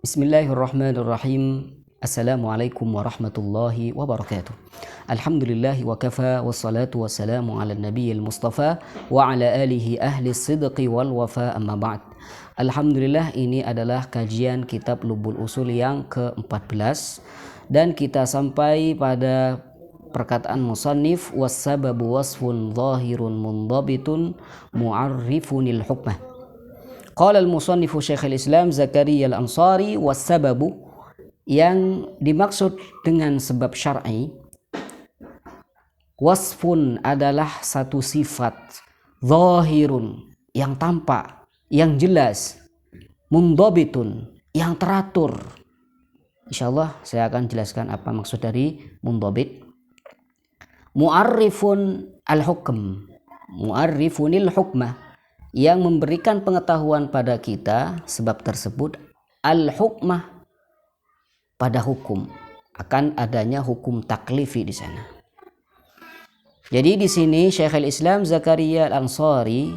Bismillahirrahmanirrahim. Assalamualaikum warahmatullahi wabarakatuh. Alhamdulillahi wa kafa wassalatu wassalamu ala nabiyil mustafa wa ala alihi ahli sidqi wal wafa amma ba'd. Alhamdulillah, ini adalah kajian kitab Lubul Usul yang ke-14 dan kita sampai pada perkataan musannif wassababu wasfun zahirun mundabitun mu'arrifunil hukmah. Qala al-musannifu Syekhul Islam Zakaria al-Ansari wassababu, yang dimaksud dengan sebab syar'i, wasfun adalah satu sifat, zahirun yang tampak, yang jelas, mundabitun yang teratur. Insyaallah saya akan jelaskan apa maksud dari mundabit. Mu'arrifun al-hukm, mu'arrifunil hukmah, yang memberikan pengetahuan pada kita sebab tersebut, al-hukmah pada hukum, akan adanya hukum taklifi di sana. Jadi di sini Syekhul Islam Zakaria al-Ansari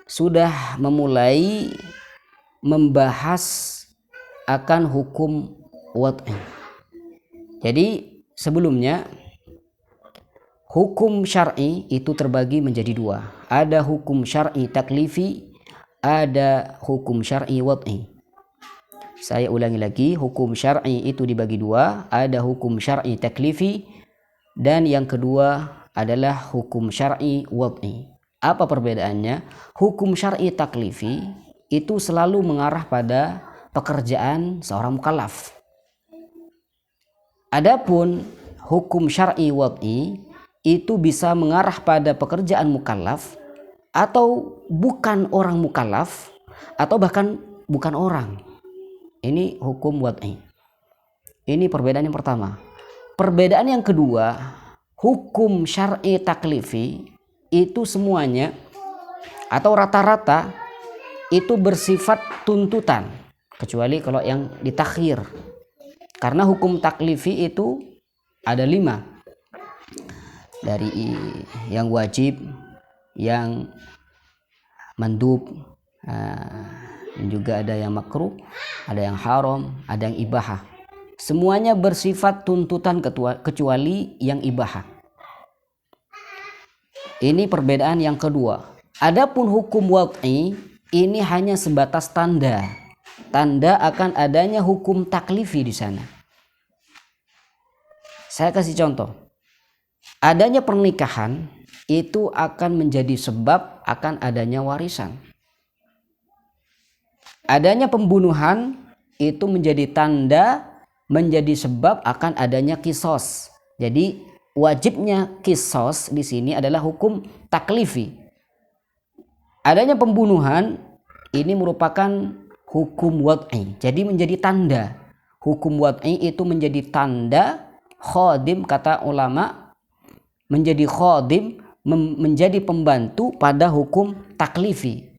sudah memulai membahas akan hukum wad'i. Jadi sebelumnya hukum syar'i itu terbagi menjadi dua. Ada hukum syar'i taklifi, ada hukum syar'i wad'i. Saya ulangi lagi, hukum syar'i itu dibagi dua. Ada hukum syar'i taklifi dan yang kedua adalah hukum syar'i wad'i. Apa perbedaannya? Hukum syar'i taklifi itu selalu mengarah pada pekerjaan seorang mukallaf. Adapun hukum syar'i wad'i itu bisa mengarah pada pekerjaan mukallaf atau bukan orang mukallaf atau bahkan bukan orang. Ini hukum wad'i. Ini perbedaan yang pertama. Perbedaan yang kedua, hukum syar'i taklifi itu semuanya atau rata-rata itu bersifat tuntutan, kecuali kalau yang ditakhir. Karena hukum taklifi itu ada 5. Dari yang wajib, yang mandub, dan juga ada yang makruh, ada yang haram, ada yang ibahah. Semuanya bersifat tuntutan kecuali yang ibahah. Ini perbedaan yang kedua. Adapun hukum wad'i ini hanya sebatas tanda akan adanya hukum taklifi di sana. Saya kasih contoh. Adanya pernikahan itu akan menjadi sebab akan adanya warisan. Adanya pembunuhan itu menjadi tanda, menjadi sebab akan adanya kisos. Jadi wajibnya kisos di sini adalah hukum taklifi. Adanya pembunuhan ini merupakan hukum wad'i. Jadi menjadi tanda. Hukum wad'i itu menjadi tanda, khadim kata ulama, menjadi khadim, menjadi pembantu pada hukum taklifi.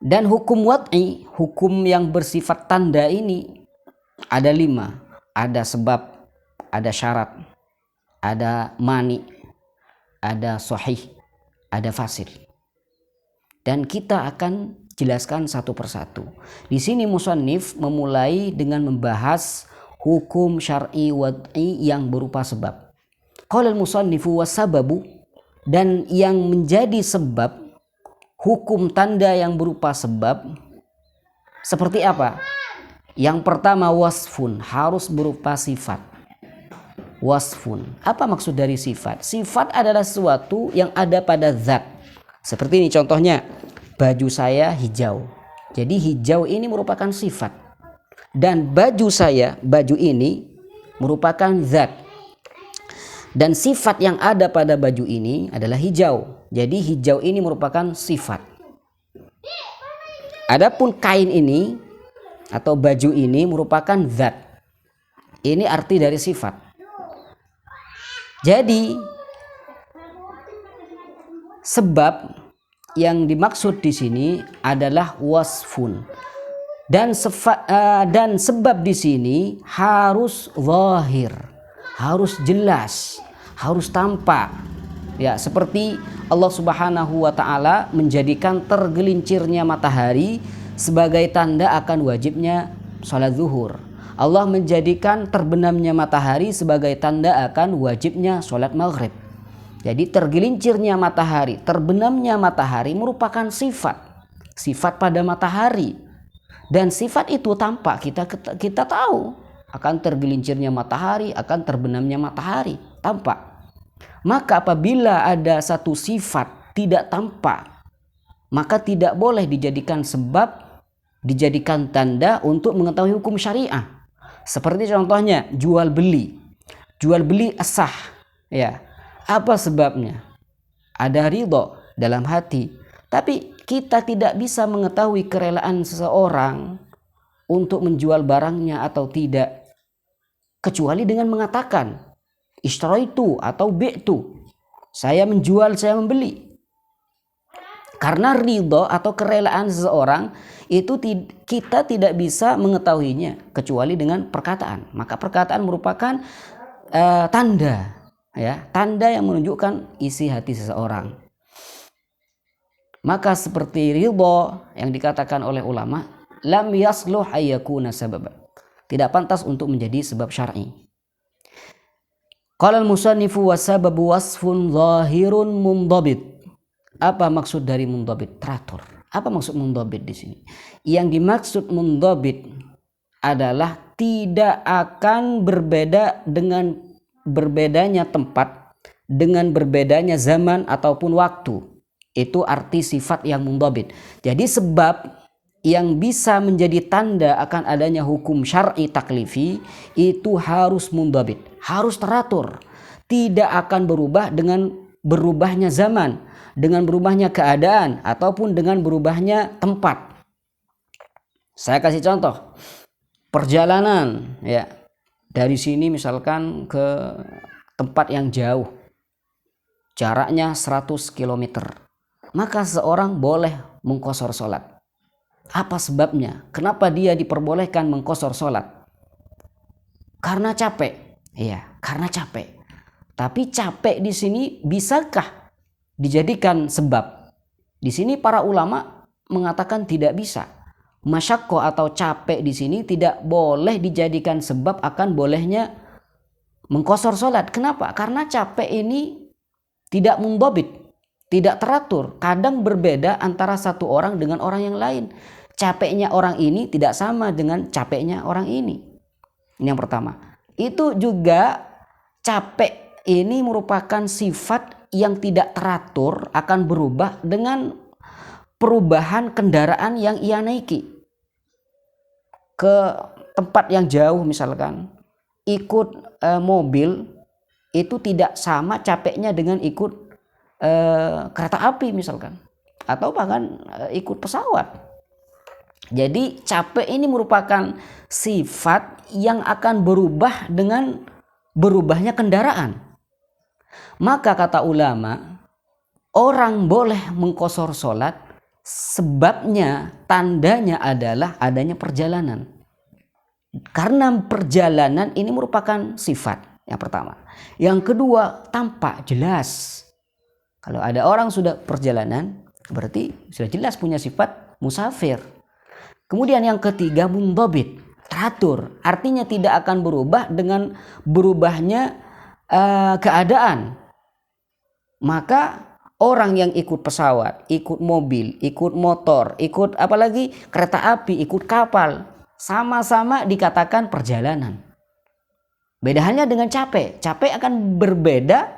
Dan hukum wad'i, hukum yang bersifat tanda ini ada 5. Ada sebab, ada syarat, ada mani, ada sahih, ada fasid. Dan kita akan jelaskan satu persatu. Di sini musannif memulai dengan membahas hukum syar'i wad'i yang berupa sebab. Qala al-musannifu wassababu, dan yang menjadi sebab, hukum tanda yang berupa sebab seperti apa? Yang pertama wasfun, harus berupa sifat. Wasfun, apa maksud dari sifat? Sifat adalah sesuatu yang ada pada zat. Seperti ini contohnya, baju saya hijau. Jadi hijau ini merupakan sifat. Dan baju saya, baju ini merupakan zat. Dan sifat yang ada pada baju ini adalah hijau. Jadi hijau ini merupakan sifat. Adapun kain ini atau baju ini merupakan zat. Ini arti dari sifat. Jadi sebab yang dimaksud di sini adalah wasfun. Dan sebab di sini harus zahir, harus jelas, harus tampak. Ya, seperti Allah Subhanahu wa taala menjadikan tergelincirnya matahari sebagai tanda akan wajibnya sholat zuhur. Allah menjadikan terbenamnya matahari sebagai tanda akan wajibnya sholat maghrib. Jadi tergelincirnya matahari, terbenamnya matahari merupakan sifat pada matahari. Dan sifat itu tampak, kita tahu akan tergelincirnya matahari, akan terbenamnya matahari, tampak. Maka apabila ada satu sifat tidak tampak, maka tidak boleh dijadikan sebab, dijadikan tanda untuk mengetahui hukum syariah. Seperti contohnya jual beli sah, ya. Apa sebabnya? Ada ridho dalam hati, tapi kita tidak bisa mengetahui kerelaan seseorang untuk menjual barangnya atau tidak, kecuali dengan mengatakan istaraitu atau bi'tu, saya menjual, saya membeli. Karena ridho atau kerelaan seseorang itu kita tidak bisa mengetahuinya kecuali dengan perkataan. Maka perkataan merupakan tanda, ya, tanda yang menunjukkan isi hati seseorang. Maka seperti ridho yang dikatakan oleh ulama, lam yasluh ayyakuna sabab, tidak pantas untuk menjadi sebab syar'i. Qala al-musannifu wa sababu wasfun zahirun mundhabit. Apa maksud dari mundhabit? Teratur. Apa maksud mundhabit di sini? Yang dimaksud mundhabit adalah tidak akan berbeda dengan berbedanya tempat, dengan berbedanya zaman ataupun waktu. Itu arti sifat yang mundhabit. Jadi sebab yang bisa menjadi tanda akan adanya hukum syar'i taklifi itu harus mundhabit, harus teratur, tidak akan berubah dengan berubahnya zaman, dengan berubahnya keadaan ataupun dengan berubahnya tempat. Saya kasih contoh perjalanan, ya, dari sini misalkan ke tempat yang jauh, jaraknya 100 km, maka seorang boleh mengqashar sholat. Apa sebabnya? Kenapa dia diperbolehkan mengqashar sholat? Karena capek. Iya, karena capek. Tapi capek di sini bisakah dijadikan sebab? Di sini para ulama mengatakan tidak bisa. Masyakko atau capek di sini tidak boleh dijadikan sebab akan bolehnya mengqashar sholat. Kenapa? Karena capek ini tidak mundhabit, tidak teratur. Kadang berbeda antara satu orang dengan orang yang lain. Capeknya orang ini tidak sama dengan capeknya orang ini. Ini yang pertama. Itu juga capek ini merupakan sifat yang tidak teratur, akan berubah dengan perubahan kendaraan yang ia naiki. Ke tempat yang jauh misalkan, ikut mobil itu tidak sama capeknya dengan ikut kereta api misalkan, atau bahkan ikut pesawat. Jadi capek ini merupakan sifat yang akan berubah dengan berubahnya kendaraan. Maka kata ulama, orang boleh mengqashar sholat sebabnya, tandanya adalah adanya perjalanan. Karena perjalanan ini merupakan sifat yang pertama. Yang kedua, tampak jelas. Kalau ada orang sudah perjalanan, berarti sudah jelas punya sifat musafir. Kemudian yang ketiga, mundhabit, teratur. Artinya tidak akan berubah dengan berubahnya keadaan. Maka orang yang ikut pesawat, ikut mobil, ikut motor, ikut apalagi kereta api, ikut kapal, sama-sama dikatakan perjalanan. Beda halnya dengan capek. Capek akan berbeda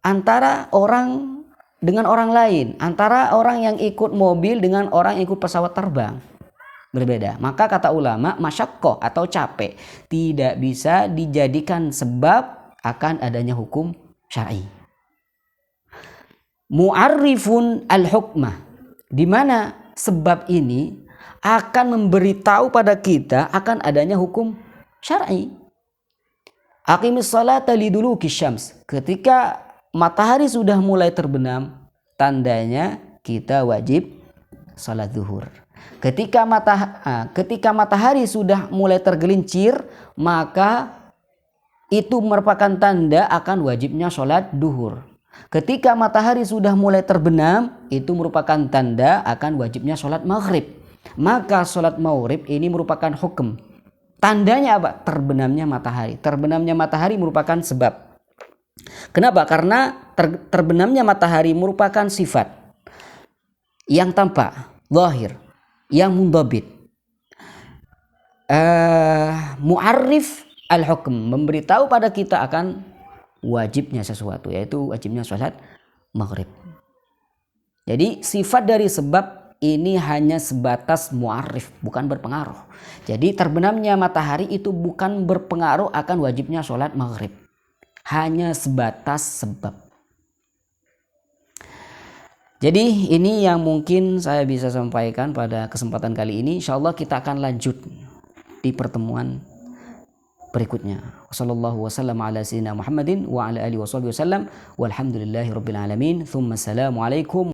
antara orang dengan orang lain, antara orang yang ikut mobil dengan orang yang ikut pesawat terbang. Berbeda. Maka kata ulama, masyakkoh atau capek tidak bisa dijadikan sebab akan adanya hukum syar'i. Mu'arrifun al-hukmah, di mana sebab ini akan memberitahu pada kita akan adanya hukum syar'i. Aqimis salata liduluki syams, ketika matahari sudah mulai terbenam, tandanya kita wajib salat zuhur. Ketika matahari sudah mulai tergelincir, maka itu merupakan tanda akan wajibnya sholat duhur. Ketika matahari sudah mulai terbenam, itu merupakan tanda akan wajibnya sholat maghrib. Maka sholat maghrib ini merupakan hukum. Tandanya apa? Terbenamnya matahari. Terbenamnya matahari merupakan sebab. Kenapa? Karena terbenamnya matahari merupakan sifat yang tampak, zahir, yang mundabit. Mu'arrif al-hukm, memberitahu pada kita akan wajibnya sesuatu, yaitu wajibnya sholat maghrib. Jadi sifat dari sebab ini hanya sebatas mu'arrif, bukan berpengaruh. Jadi terbenamnya matahari itu bukan berpengaruh akan wajibnya sholat maghrib, hanya sebatas sebab. Jadi ini yang mungkin saya bisa sampaikan pada kesempatan kali ini. Insyaallah kita akan lanjut di pertemuan berikutnya. Wassallallahu wasallam ala sayyidina Muhammadin wa ala alihi wasallam walhamdulillahi rabbil alamin. Tsumma assalamu alaikum.